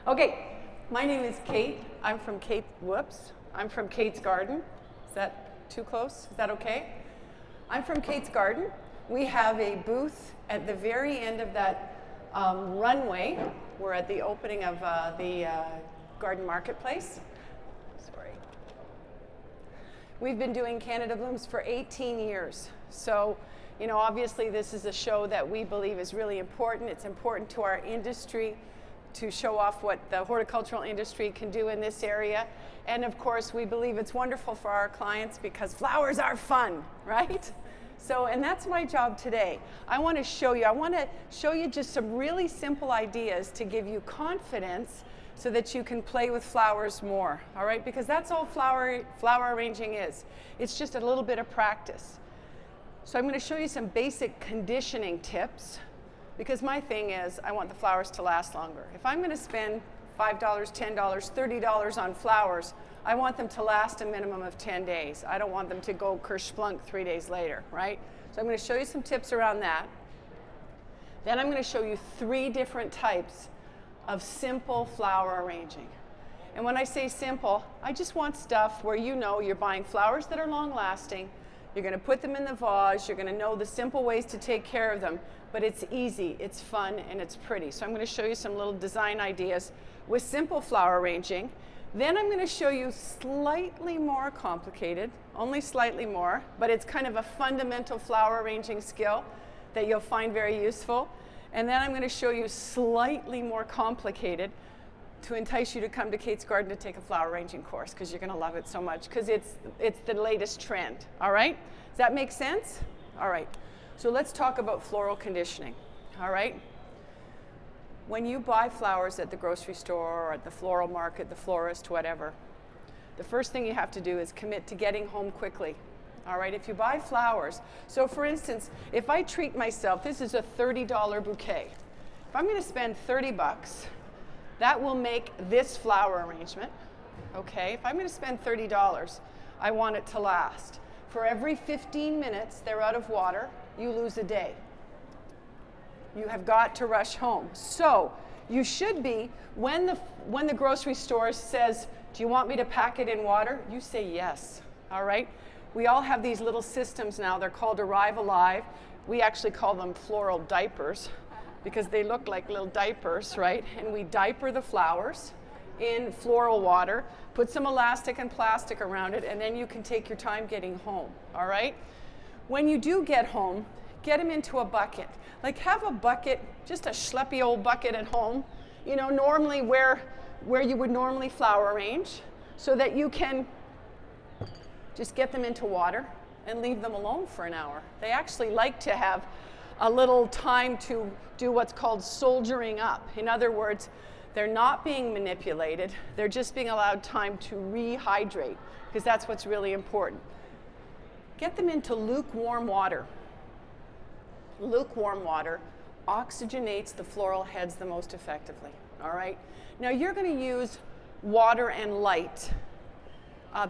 Okay, my name is Kate. I'm from Kate's Garden. Is that too close? Is that okay? I'm from Kate's Garden. We have a booth at the very end of that runway. We're at the opening of the garden marketplace. Sorry. We've been doing Canada Blooms for 18 years. So, you know, obviously this is a show that we believe is really important. It's important to our industry to show off what the horticultural industry can do in this area. And of course, we believe it's wonderful for our clients because flowers are fun, right? So, and that's my job today. I want to show you just some really simple ideas to give you confidence so that you can play with flowers more, all right? Because that's all flower arranging is. It's just a little bit of practice. So I'm going to show you some basic conditioning tips because my thing is I want the flowers to last longer. If I'm going to spend $5, $10, $30 on flowers, I want them to last a minimum of 10 days. I don't want them to go kerplunk 3 days later, right? So I'm going to show you some tips around that. Then I'm going to show you 3 different types of simple flower arranging. And when I say simple, I just want stuff where you know you're buying flowers that are long lasting. You're going to put them in the vase. You're going to know the simple ways to take care of them. But it's easy, it's fun, and it's pretty. So I'm going to show you some little design ideas with simple flower arranging. Then I'm going to show you slightly more complicated, only slightly more, but it's kind of a fundamental flower arranging skill that you'll find very useful. And then I'm going to show you slightly more complicated to entice you to come to Kate's Garden to take a flower arranging course because you're going to love it so much because it's the latest trend, all right? Does that make sense? All right. So let's talk about floral conditioning, all right? When you buy flowers at the grocery store or at the floral market, the florist, whatever, the first thing you have to do is commit to getting home quickly, all right? If you buy flowers, so for instance, if I treat myself, this is a $30 bouquet. If I'm going to spend 30 bucks, that will make this flower arrangement, okay? If I'm going to spend $30, I want it to last. For every 15 minutes they're out of water, you lose a day. You have got to rush home. So you should be, when the grocery store says, do you want me to pack it in water? You say yes, all right? We all have these little systems now. They're called Arrive Alive. We actually call them floral diapers because they look like little diapers, right? And we diaper the flowers in floral water, put some elastic and plastic around it, and then you can take your time getting home, all right? When you do get home, get them into a bucket. Like have a bucket, just a schleppy old bucket at home, you know, normally where you would normally flower arrange, so that you can just get them into water and leave them alone for an hour. They actually like to have a little time to do what's called soldiering up. In other words, they're not being manipulated, they're just being allowed time to rehydrate, because that's what's really important. Get them into lukewarm water. Lukewarm water oxygenates the floral heads the most effectively, all right? Now you're going to use water and light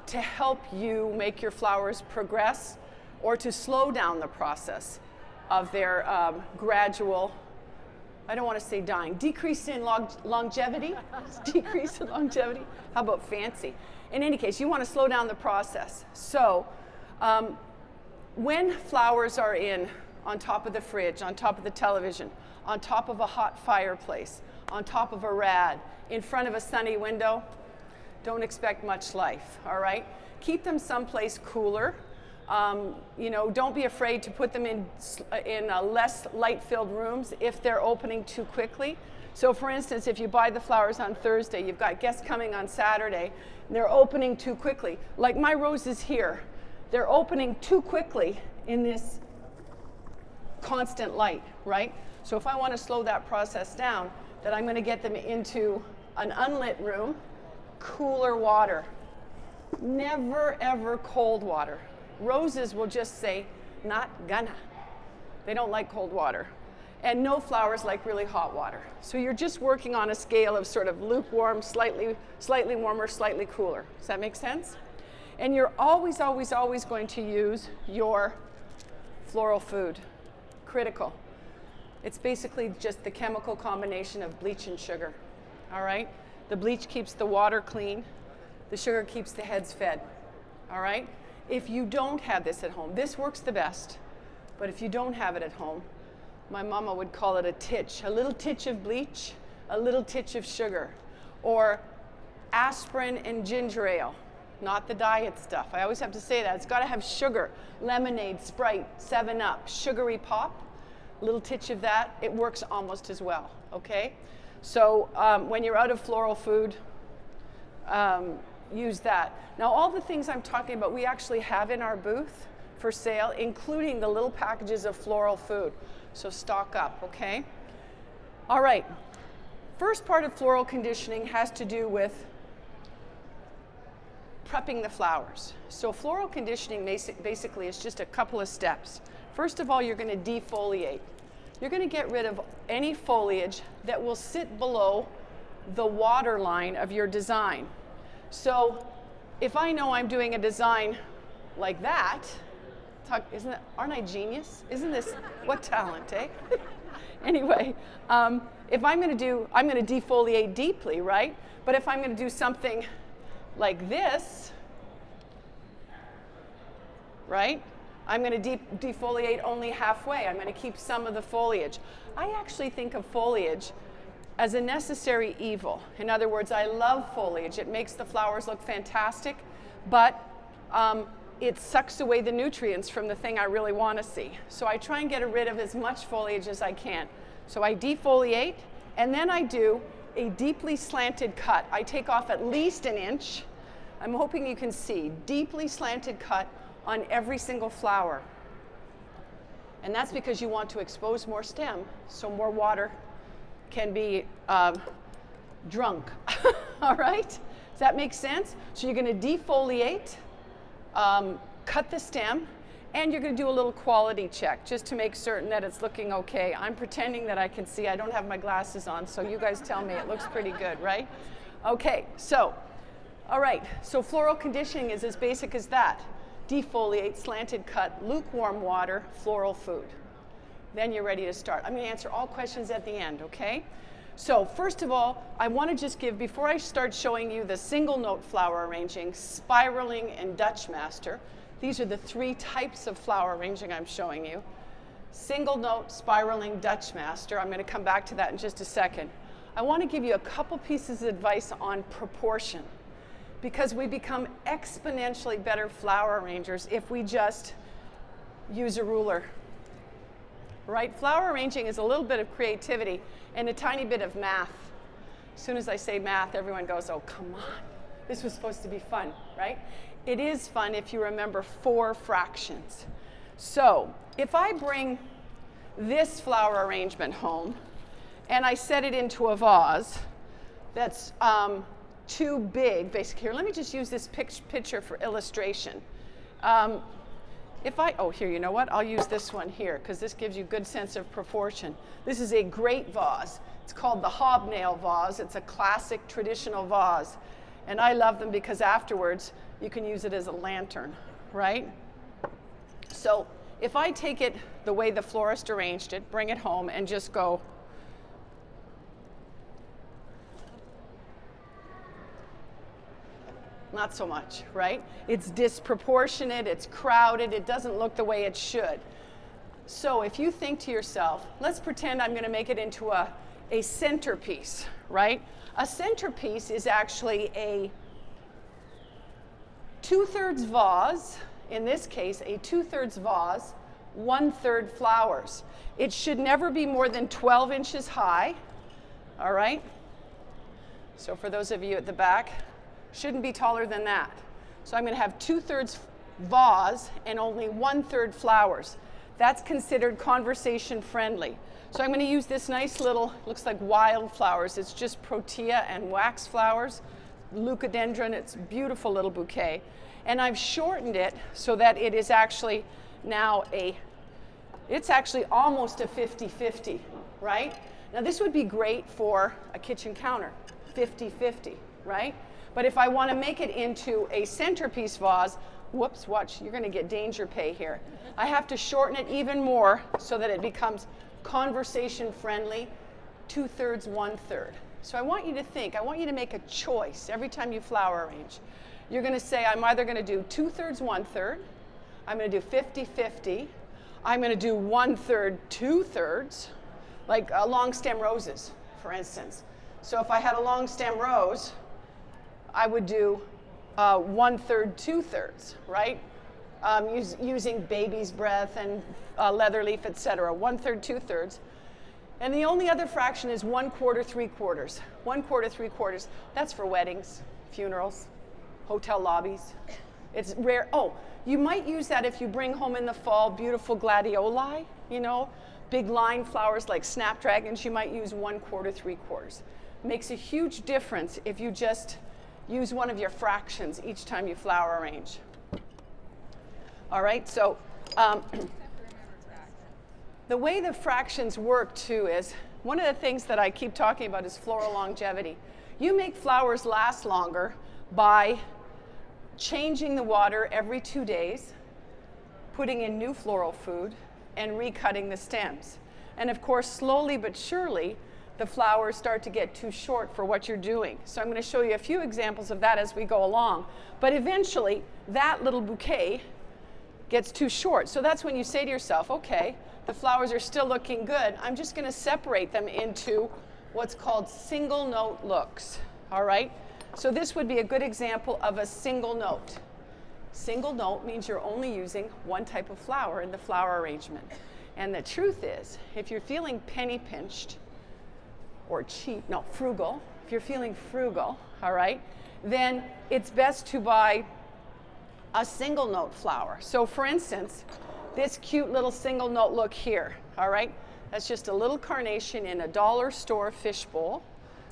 to help you make your flowers progress or to slow down the process of their gradual, I don't want to say dying, decrease in longevity. Decrease in longevity. How about fancy? In any case, you want to slow down the process. So when flowers are on top of the fridge, on top of the television, on top of a hot fireplace, on top of a rad, in front of a sunny window, don't expect much life, all right? Keep them someplace cooler. You know, don't be afraid to put them in less light-filled rooms if they're opening too quickly. So for instance, if you buy the flowers on Thursday, you've got guests coming on Saturday, and they're opening too quickly. Like my roses here, they're opening too quickly in this constant light, right? So if I want to slow that process down, then I'm going to get them into an unlit room, cooler water. Never ever cold water. Roses will just say, not gonna. They don't like cold water. And no flowers like really hot water. So you're just working on a scale of sort of lukewarm, slightly warmer, slightly cooler. Does that make sense? And you're always, always, always going to use your floral food. Critical. It's basically just the chemical combination of bleach and sugar. all right? The bleach keeps the water clean. The sugar keeps the heads fed, all right? If you don't have this at home, this works the best, but if you don't have it at home, my mama would call it a titch, a little titch of bleach, a little titch of sugar, or aspirin and ginger ale, not the diet stuff. I always have to say that. It's got to have sugar, lemonade, Sprite, 7-Up, sugary pop, a little titch of that. It works almost as well, okay? So when you're out of floral food, use that. Now all the things I'm talking about, we actually have in our booth for sale, including the little packages of floral food. So stock up, okay? All right. First part of floral conditioning has to do with prepping the flowers. So floral conditioning basically is just a couple of steps. First of all, you're going to defoliate. You're going to get rid of any foliage that will sit below the water line of your design. So if I know I'm doing a design like that, aren't I genius? Isn't this, what talent, eh? Anyway, if I'm going to defoliate deeply, right? But if I'm going to do something like this, right? I'm going to defoliate only halfway. I'm going to keep some of the foliage. I actually think of foliage as a necessary evil. In other words, I love foliage. It makes the flowers look fantastic, but it sucks away the nutrients from the thing I really want to see. So I try and get rid of as much foliage as I can. So I defoliate, and then I do a deeply slanted cut. I take off at least an inch. I'm hoping you can see, deeply slanted cut on every single flower. And that's because you want to expose more stem so more water can be drunk, all right? Does that make sense? So you're gonna defoliate, cut the stem, and you're gonna do a little quality check just to make certain that it's looking okay. I'm pretending that I can see. I don't have my glasses on, so you guys tell me it looks pretty good, right? Okay, so, all right, so floral conditioning is as basic as that. Defoliate, slanted cut, lukewarm water, floral food. Then you're ready to start. I'm going to answer all questions at the end, okay? So first of all, I want to just give, before I start showing you the single note flower arranging, spiraling, and Dutch master, these are the 3 types of flower arranging I'm showing you. Single note, spiraling, Dutch master. I'm going to come back to that in just a second. I want to give you a couple pieces of advice on proportion, because we become exponentially better flower arrangers if we just use a ruler, right? Flower arranging is a little bit of creativity and a tiny bit of math. As soon as I say math, everyone goes, oh, come on. This was supposed to be fun, right? It is fun if you remember 4 fractions. So if I bring this flower arrangement home and I set it into a vase that's too big, basically. Here, let me just use this picture for illustration. Here, you know what? I'll use this one here because this gives you a good sense of proportion. This is a great vase. It's called the hobnail vase. It's a classic traditional vase. And I love them because afterwards you can use it as a lantern, right? So if I take it the way the florist arranged it, bring it home and just go, not so much, right? It's disproportionate, it's crowded, it doesn't look the way it should. So if you think to yourself, let's pretend I'm going to make it into a centerpiece, right? A centerpiece is actually a 2/3 vase, in this case, a 2/3 vase, 1/3 flowers. It should never be more than 12 inches high, all right? So for those of you at the back, shouldn't be taller than that. So I'm going to have 2/3 vase and only 1/3 flowers. That's considered conversation friendly. So I'm going to use this nice little, looks like wildflowers. It's just protea and wax flowers, leucadendron. It's a beautiful little bouquet. And I've shortened it so that it is actually now it's actually almost a 50-50, right? Now this would be great for a kitchen counter, 50-50, right? But if I want to make it into a centerpiece vase, whoops, watch, you're going to get danger pay here. I have to shorten it even more so that it becomes conversation friendly, 2/3, 1/3. So I want you to think, I want you to make a choice every time you flower arrange. You're going to say, I'm either going to do 2/3, 1/3. I'm going to do 50-50. I'm going to do 1/3, 2/3, like long stem roses, for instance. So if I had a long stem rose, I would do 1/3, 2/3, right? Using baby's breath and leather leaf, etc. 1/3, 2/3. And the only other fraction is 1/4, 3/4. 1/4, 3/4. That's for weddings, funerals, hotel lobbies. It's rare. Oh, you might use that if you bring home in the fall beautiful gladioli, big line flowers like snapdragons. You might use 1/4, 3/4. Makes a huge difference if you just use one of your fractions each time you flower arrange. All right, so the way the fractions work too is, one of the things that I keep talking about is floral longevity. You make flowers last longer by changing the water every 2 days, putting in new floral food, and recutting the stems. And of course, slowly but surely, the flowers start to get too short for what you're doing. So I'm going to show you a few examples of that as we go along. But eventually, that little bouquet gets too short. So that's when you say to yourself, okay, the flowers are still looking good. I'm just going to separate them into what's called single note looks. All right? So this would be a good example of a single note. Single note means you're only using one type of flower in the flower arrangement. And the truth is, if you're feeling penny pinched, or cheap, no, frugal, if you're feeling frugal, all right, then it's best to buy a single note flower. So for instance, this cute little single note look here, all right, that's just a little carnation in a dollar store fishbowl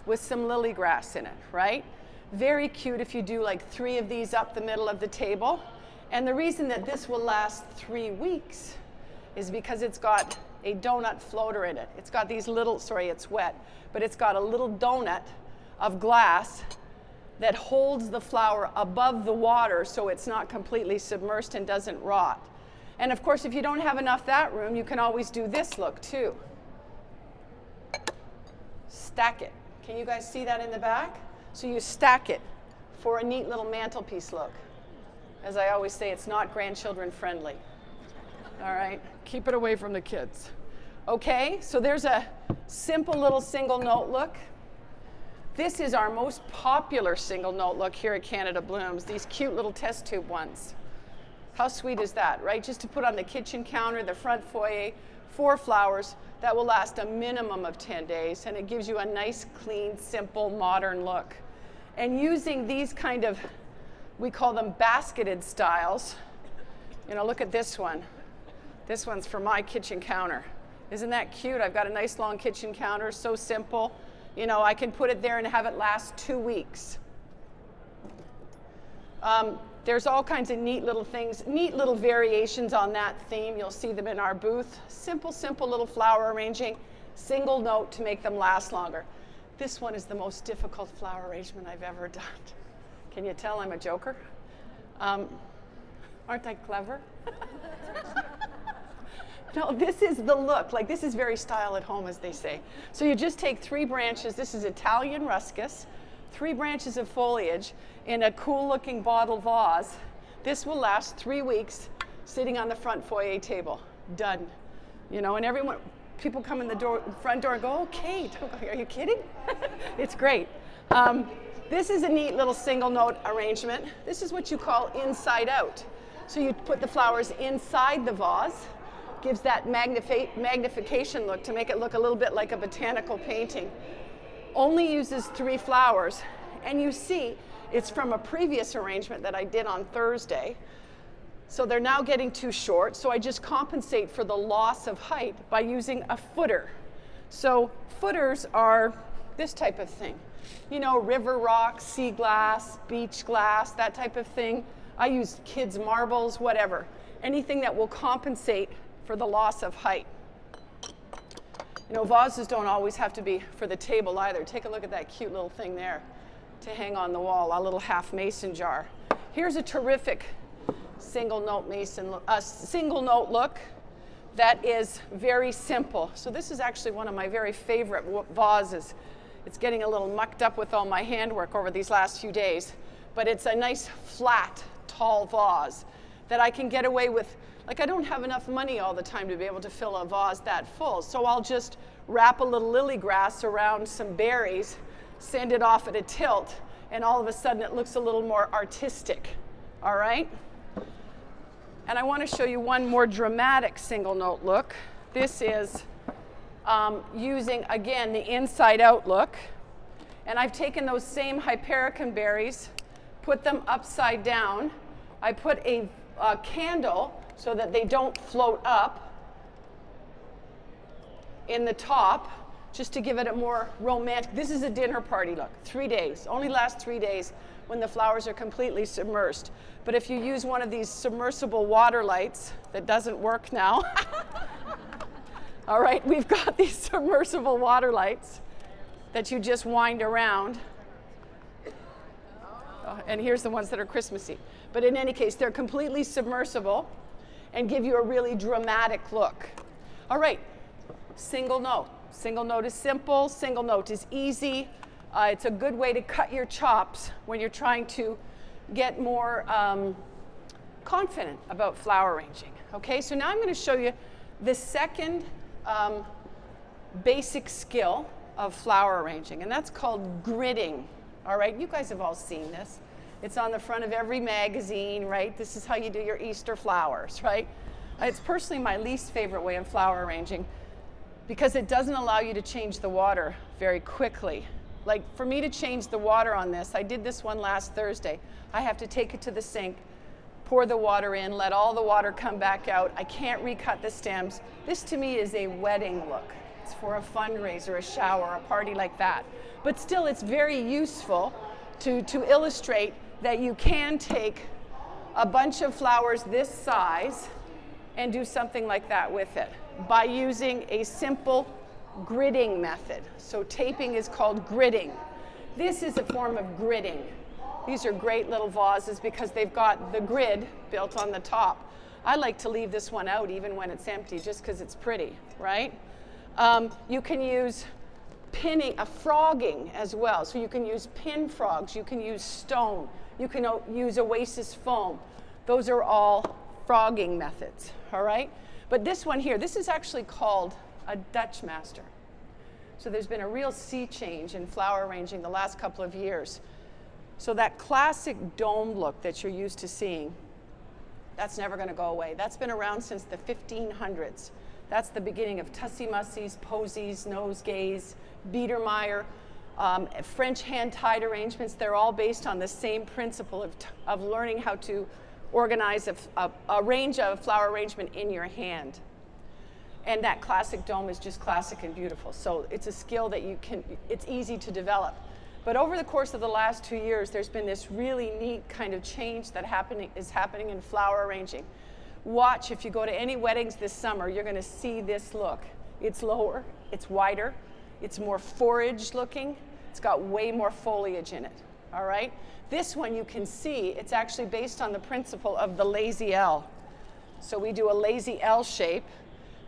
with some lily grass in it, right? Very cute if you do like 3 of these up the middle of the table. And the reason that this will last 3 weeks is because it's got a donut floater in it. It's got these little, sorry, it's wet, but it's got a little donut of glass that holds the flower above the water so it's not completely submerged and doesn't rot. And of course, if you don't have enough that room, you can always do this look too. Stack it. Can you guys see that in the back? So you stack it for a neat little mantelpiece look. As I always say, it's not grandchildren friendly. All right, keep it away from the kids. Okay, so there's a simple little single note look. This is our most popular single note look here at Canada Blooms, these cute little test tube ones. How sweet is that, right? Just to put on the kitchen counter, the front foyer, 4 flowers that will last a minimum of 10 days, and it gives you a nice, clean, simple, modern look. And using these kind of, we call them basketed styles. Look at this one. This one's for my kitchen counter. Isn't that cute? I've got a nice long kitchen counter, so simple. I can put it there and have it last 2 weeks. There's all kinds of neat little things, neat little variations on that theme. You'll see them in our booth. Simple, simple little flower arranging, single note to make them last longer. This one is the most difficult flower arrangement I've ever done. Can you tell I'm a joker? Aren't I clever? No, this is the look. Like, this is very style at home, as they say. So you just take 3 branches. This is Italian ruscus, 3 branches of foliage in a cool-looking bottle vase. This will last 3 weeks sitting on the front foyer table. Done. And people come in the front door and go, "Oh, Kate, are you kidding?" It's great. This is a neat little single note arrangement. This is what you call inside out. So you put the flowers inside the vase. Gives that magnification look to make it look a little bit like a botanical painting. Only uses 3 flowers. And you see, it's from a previous arrangement that I did on Thursday. So they're now getting too short. So I just compensate for the loss of height by using a footer. So footers are this type of thing. River rock, sea glass, beach glass, that type of thing. I use kids' marbles, whatever. Anything that will compensate for the loss of height. Vases don't always have to be for the table either. Take a look at that cute little thing there to hang on the wall, a little half mason jar. Here's a terrific single note look that is very simple. So this is actually one of my very favorite vases. It's getting a little mucked up with all my handwork over these last few days, but it's a nice flat, tall vase that I can get away with. Like, I don't have enough money all the time to be able to fill a vase that full, so I'll just wrap a little lily grass around some berries, send it off at a tilt, and all of a sudden it looks a little more artistic, all right? And I want to show you one more dramatic single note look. This is using, again, the inside out look. And I've taken those same hypericum berries, put them upside down. I put a candle so that they don't float up in the top, just to give it a more romantic. This is a dinner party look, 3 days. Only lasts 3 days when the flowers are completely submersed. But if you use one of these submersible water lights, that doesn't work now. All right, we've got these submersible water lights that you just wind around. And here's the ones that are Christmassy. But in any case, they're completely submersible and give you a really dramatic look. All right, single note. Single note is simple, single note is easy. It's a good way to cut your chops when you're trying to get more confident about flower arranging. Okay, so now I'm going to show you the second basic skill of flower arranging, and that's called gridding. All right, you guys have all seen this. It's on the front of every magazine, right? This is how you do your Easter flowers, right? It's personally my least favorite way of flower arranging, because it doesn't allow you to change the water very quickly. Like, for me to change the water on this, I did this one last Thursday. I have to take it to the sink, pour the water in, let all the water come back out. I can't recut the stems. This to me is a wedding look. It's for a fundraiser, a shower, a party like that. But still, it's very useful to illustrate that you can take a bunch of flowers this size and do something like that with it by using a simple gridding method. So taping is called gridding. This is a form of gridding. These are great little vases because they've got the grid built on the top. I like to leave this one out even when it's empty, just because it's pretty, right? You can use pinning, frogging as well. So you can use pin frogs, you can use stone, you can use oasis foam. Those are all frogging methods, all right? But this one here, this is actually called a Dutch master. So there's been a real sea change in flower arranging the last couple of years. So that classic dome look that you're used to seeing, that's never going to go away. That's been around since the 1500s. That's the beginning of tussie-mussies, posies, nosegays, Biedermeier, French hand-tied arrangements. They're all based on the same principle of learning how to organize a range of flower arrangement in your hand. And that classic dome is just classic and beautiful. So it's a skill that it's easy to develop. But over the course of the last 2 years, there's been this really neat kind of change that is happening in flower arranging. Watch, if you go to any weddings this summer, you're going to see this look. It's lower, it's wider, it's more forage looking, it's got way more foliage in it, all right? This one you can see, it's actually based on the principle of the lazy L. So we do a lazy L shape,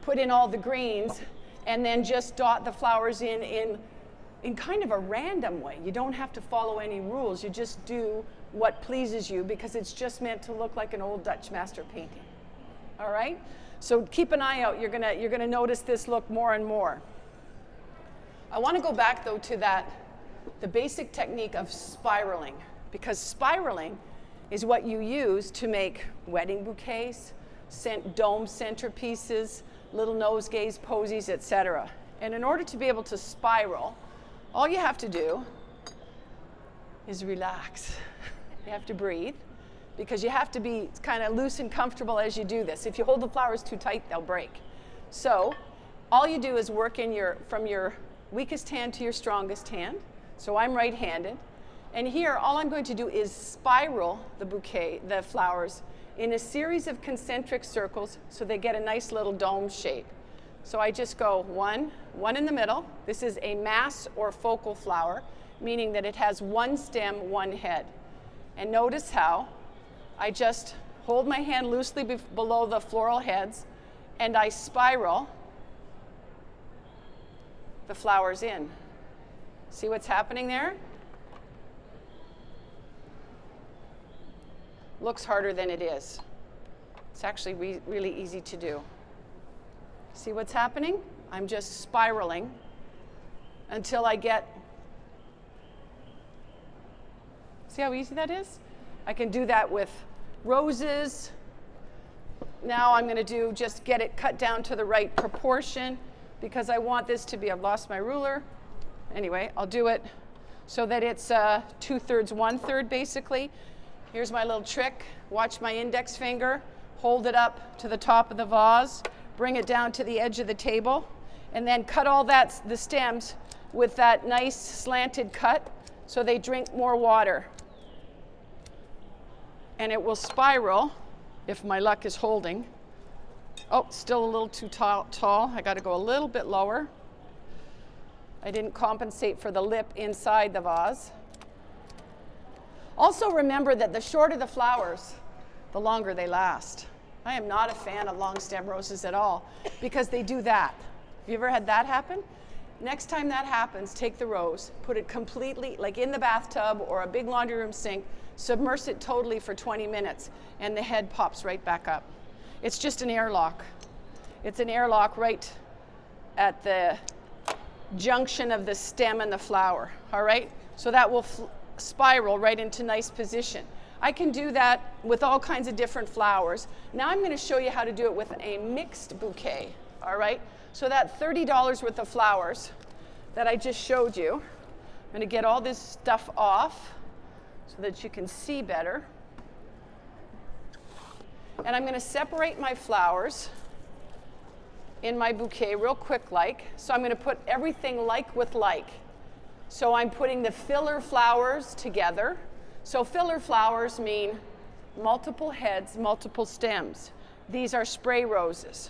put in all the greens, and then just dot the flowers in kind of a random way. You don't have to follow any rules. You just do what pleases you because it's just meant to look like an old Dutch master painting. All right? So keep an eye out. You're gonna notice this look more and more. I want to go back though to the basic technique of spiraling, because spiraling is what you use to make wedding bouquets, dome centerpieces, little nosegays, posies, etc. And in order to be able to spiral, all you have to do is relax. You have to breathe, because you have to be kind of loose and comfortable as you do this. If you hold the flowers too tight, they'll break. So all you do is work from your weakest hand to your strongest hand. So I'm right-handed. And here, all I'm going to do is spiral the flowers, in a series of concentric circles so they get a nice little dome shape. So I just go one in the middle. This is a mass or focal flower, meaning that it has one stem, one head. And notice how I just hold my hand loosely below the floral heads, and I spiral the flowers in. See what's happening there? Looks harder than it is. It's actually really easy to do. See what's happening? I'm just spiraling until I get, see how easy that is? I can do that with roses. Now I'm going to just get it cut down to the right proportion because I want this to be, I've lost my ruler. Anyway, I'll do it so that it's 2/3, 1/3 basically. Here's my little trick. Watch my index finger, hold it up to the top of the vase, bring it down to the edge of the table, and then cut all the stems with that nice slanted cut so they drink more water. And it will spiral if my luck is holding. Oh, still a little too tall. I got to go a little bit lower. I didn't compensate for the lip inside the vase. Also remember that the shorter the flowers, the longer they last. I am not a fan of long stem roses at all because they do that. Have you ever had that happen? Next time that happens, take the rose, put it completely, like in the bathtub or a big laundry room sink, submerge it totally for 20 minutes, and the head pops right back up. It's just an airlock. It's an airlock right at the junction of the stem and the flower, all right? So that will spiral right into nice position. I can do that with all kinds of different flowers. Now I'm going to show you how to do it with a mixed bouquet, all right? So that $30 worth of flowers that I just showed you, I'm going to get all this stuff off so that you can see better. And I'm going to separate my flowers in my bouquet real quick like. So I'm going to put everything like with like. So I'm putting the filler flowers together. So filler flowers mean multiple heads, multiple stems. These are spray roses.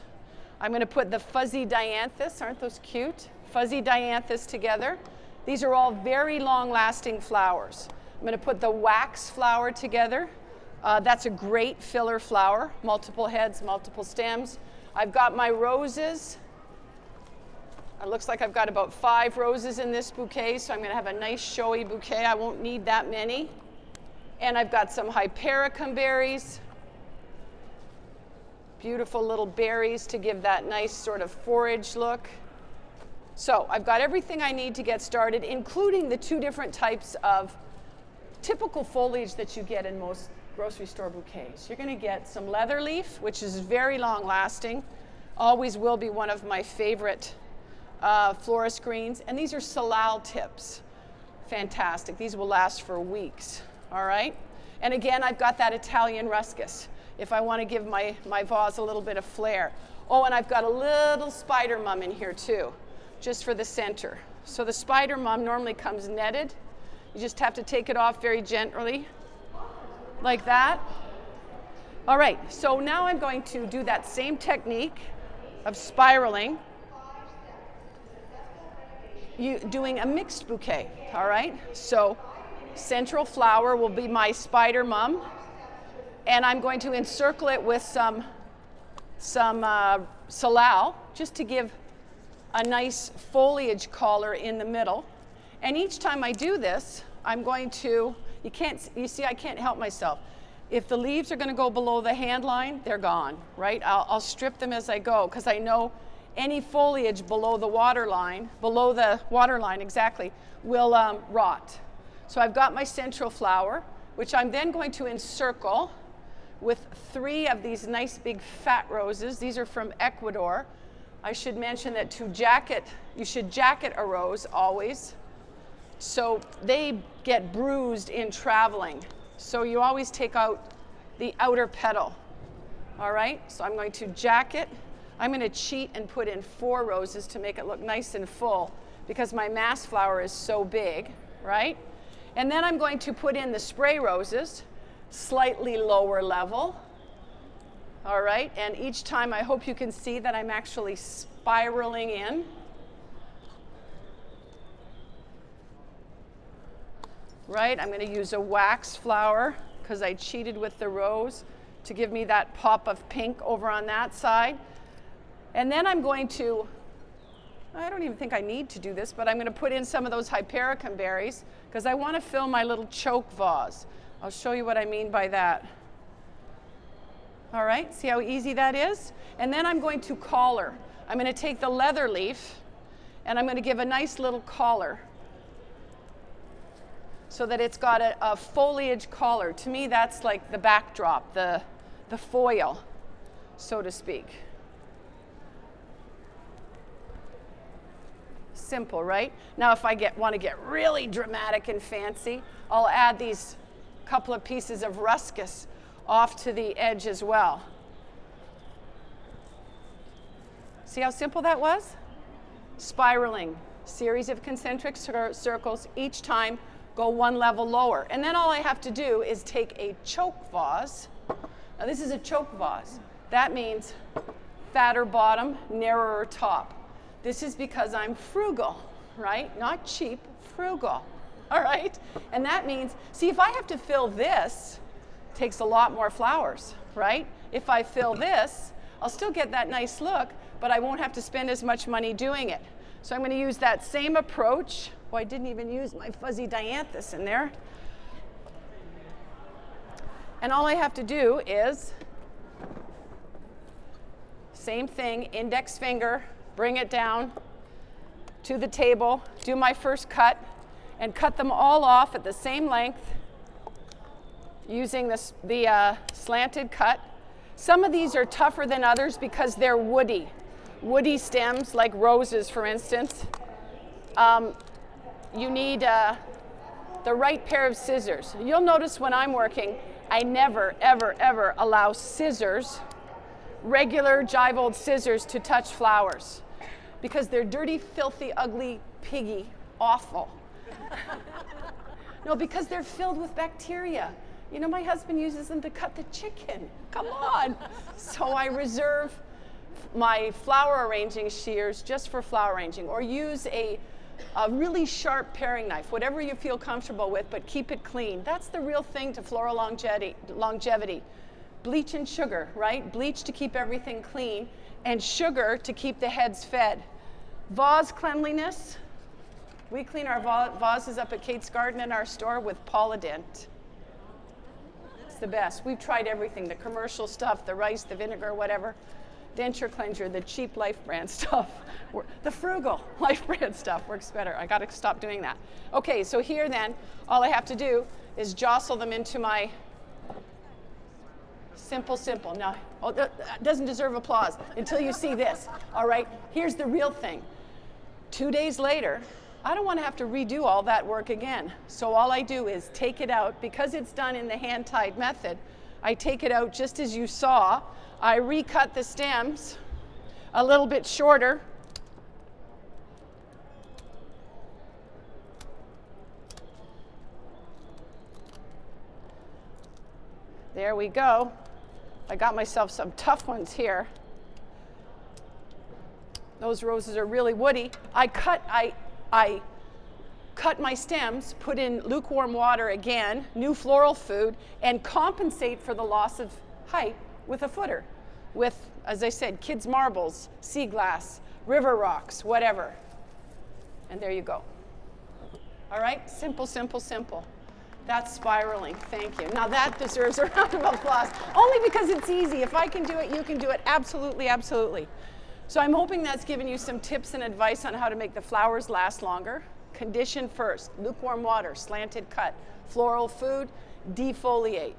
I'm going to put the fuzzy dianthus, aren't those cute? Fuzzy dianthus together. These are all very long-lasting flowers. I'm going to put the wax flower together. That's a great filler flower, multiple heads, multiple stems. I've got my roses. It looks like I've got about 5 roses in this bouquet, so I'm going to have a nice showy bouquet. I won't need that many. And I've got some hypericum berries. Beautiful little berries to give that nice sort of forage look. So I've got everything I need to get started, including the 2 different types of typical foliage that you get in most grocery store bouquets. You're going to get some leather leaf, which is very long lasting, always will be one of my favorite florist greens. And these are salal tips. Fantastic. These will last for weeks. All right? And again, I've got that Italian ruscus if I want to give my vase a little bit of flair. Oh, and I've got a little spider mum in here too, just for the center. So the spider mum normally comes netted. You just have to take it off very gently, like that. All right, so now I'm going to do that same technique of spiraling, doing a mixed bouquet, all right? So central flower will be my spider mum, and I'm going to encircle it with some salal, just to give a nice foliage collar in the middle. And each time I do this, I'm going to, you see I can't help myself. If the leaves are going to go below the hand line, they're gone, right? I'll strip them as I go, because I know any foliage below the water line exactly, will rot. So I've got my central flower, which I'm then going to encircle with 3 of these nice big fat roses. These are from Ecuador. I should mention that you should jacket a rose always, so they get bruised in traveling. So you always take out the outer petal. All right, so I'm going to jacket. I'm going to cheat and put in 4 roses to make it look nice and full because my mass flower is so big, right? And then I'm going to put in the spray roses, slightly lower level. All right, and each time I hope you can see that I'm actually spiraling in. Right, I'm going to use a wax flower because I cheated with the rose to give me that pop of pink over on that side. And then I'm going to I don't even think I need to do this, but I'm going to put in some of those hypericum berries because I want to fill my little choke vase. I'll show you what I mean by that. All right, see how easy that is? And then I'm going to collar. I'm going to take the leather leaf and I'm going to give a nice little collar so that it's got a foliage collar. To me, that's like the backdrop, the foil, so to speak. Simple, right? Now if I want to get really dramatic and fancy, I'll add these couple of pieces of ruscus off to the edge as well. See how simple that was? Spiraling, series of concentric circles, each time go one level lower. And then all I have to do is take a choke vase. Now this is a choke vase. That means fatter bottom, narrower top. This is because I'm frugal, right? Not cheap, frugal, all right? And that means, see, if I have to fill this, it takes a lot more flowers, right? If I fill this, I'll still get that nice look, but I won't have to spend as much money doing it. So I'm going to use that same approach. Oh, I didn't even use my fuzzy dianthus in there. And all I have to do is, same thing, index finger, bring it down to the table, do my first cut, and cut them all off at the same length using the slanted cut. Some of these are tougher than others because they're woody. Woody stems, like roses, for instance. You need the right pair of scissors. You'll notice when I'm working, I never, ever, ever allow scissors, regular jive-old scissors, to touch flowers because they're dirty, filthy, ugly, piggy, awful. No, because they're filled with bacteria. You know, my husband uses them to cut the chicken. Come on. So I reserve my flower arranging shears just for flower arranging, or use a really sharp paring knife, whatever you feel comfortable with, but keep it clean. That's the real thing to floral longevity. Bleach and sugar, right? Bleach to keep everything clean, and sugar to keep the heads fed. Vase cleanliness. We clean our vases up at Kate's Garden in our store with Polydent. It's the best. We've tried everything, the commercial stuff, the rice, the vinegar, whatever. Denture cleanser, the cheap Life brand stuff. The frugal Life brand stuff works better. I got to stop doing that. Okay, so here then, all I have to do is jostle them into my simple. Now, that doesn't deserve applause until you see this. All right, here's the real thing. 2 days later, I don't want to have to redo all that work again. So all I do is take it out. Because it's done in the hand-tied method, I take it out just as you saw. I recut the stems a little bit shorter. There we go. I got myself some tough ones here. Those roses are really woody. I cut my stems, put in lukewarm water again, new floral food, and compensate for the loss of height with a footer, with, as I said, kids' marbles, sea glass, river rocks, whatever. And there you go. All right, simple. That's spiraling, thank you. Now that deserves a round of applause, only because it's easy. If I can do it, you can do it, absolutely. So I'm hoping that's given you some tips and advice on how to make the flowers last longer. Condition first, lukewarm water, slanted cut, floral food, defoliate.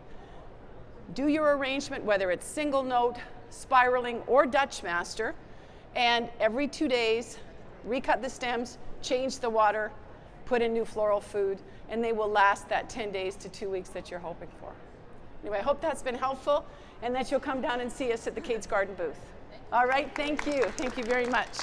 Do your arrangement, whether it's single note, spiraling, or Dutch master, and every 2 days, recut the stems, change the water, put in new floral food, and they will last that 10 days to 2 weeks that you're hoping for. Anyway, I hope that's been helpful, and that you'll come down and see us at the Kate's Garden booth. All right, thank you very much.